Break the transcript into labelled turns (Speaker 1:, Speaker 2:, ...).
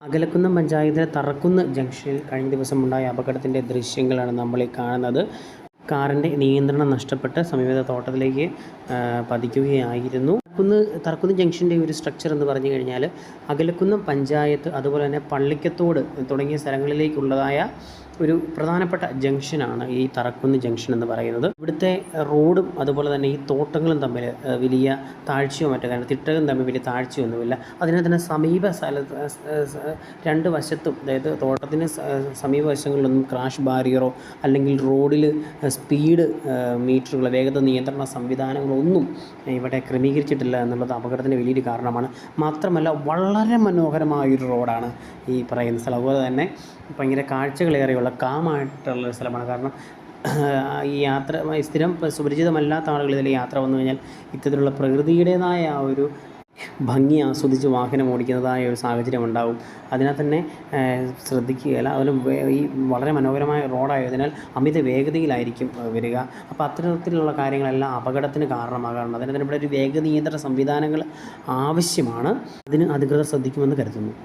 Speaker 1: അകലക്കുന്നം പഞ്ചായത്തിലെ തറക്കുന്ന് ജംഗ്ഷനിൽ കഴിഞ്ഞ ദിവസമുണ്ടായ അപകടത്തിൻ്റെ ദൃശ്യങ്ങളാണ് നമ്മളീ കാണുന്നത്. കാറിൻ്റെ നിയന്ത്രണം നഷ്ടപ്പെട്ട് സമീപത്തെ തോട്ടത്തിലേക്ക് പതിക്കുകയായിരുന്നു. തറക്കുന്ന് ജംഗ്ഷൻ്റെ ഒരു സ്ട്രക്ചർ എന്ന് പറഞ്ഞു കഴിഞ്ഞാൽ അകലക്കുന്നം പഞ്ചായത്ത് അതുപോലെ തന്നെ പള്ളിക്കത്തോട് തുടങ്ങിയ സ്ഥലങ്ങളിലേക്കുള്ളതായ ഒരു പ്രധാനപ്പെട്ട ജംഗ്ഷനാണ് ഈ തറക്കുന്ന് ജംഗ്ഷൻ എന്ന് പറയുന്നത്. ഇവിടുത്തെ റോഡും അതുപോലെ തന്നെ ഈ തോട്ടങ്ങളും തമ്മിൽ വലിയ താഴ്ചയോ മറ്റോ കാരണം തിട്ടകളും തമ്മിൽ വലിയ താഴ്ചയൊന്നുമില്ല. അതിനാൽ തന്നെ സമീപ രണ്ട് വശത്തും അതായത് തോട്ടത്തിന് സമീപവശങ്ങളിലൊന്നും ക്രാഷ് ബാരിയറോ അല്ലെങ്കിൽ റോഡിൽ സ്പീഡ് മീറ്ററുകൾ വേഗത നിയന്ത്രണ സംവിധാനങ്ങളൊന്നും ഇവിടെ ക്രമീകരിച്ചിട്ടില്ല എന്നുള്ളത് അപകടത്തിന് വലിയൊരു കാരണമാണ്. മാത്രമല്ല വളരെ മനോഹരമായൊരു റോഡാണ് ഈ പറയുന്ന സ്ഥലം. അതുപോലെ തന്നെ ഭയങ്കര കാഴ്ചകളേറെയുള്ള കാമായിട്ടുള്ളൊരു സ്ഥലമാണ്. കാരണം ഈ യാത്ര സ്ഥിരം സുപരിചിതമല്ലാത്ത ആളുകൾ ഇതിൽ യാത്ര വന്നു കഴിഞ്ഞാൽ ഇത്തരത്തിലുള്ള പ്രകൃതിയുടേതായ ആ ഒരു ഭംഗി ആസ്വദിച്ച് വാഹനം ഓടിക്കുന്നതായ ഒരു സാഹചര്യം ഉണ്ടാകും. അതിനാൽ തന്നെ ശ്രദ്ധിക്കുകയില്ല. അതുപോലെ ഈ വളരെ മനോഹരമായ റോഡായതിനാൽ അമിത വേഗതയിലായിരിക്കും വരിക. അപ്പോൾ അത്തരത്തിലുള്ള കാര്യങ്ങളെല്ലാം അപകടത്തിന് കാരണമാകാറുണ്ട്. അതിന് ഇവിടെ ഒരു വേഗ നിയന്ത്രണ സംവിധാനങ്ങൾ ആവശ്യമാണ്. അതിന് അധികൃതർ ശ്രദ്ധിക്കുമെന്ന് കരുതുന്നു.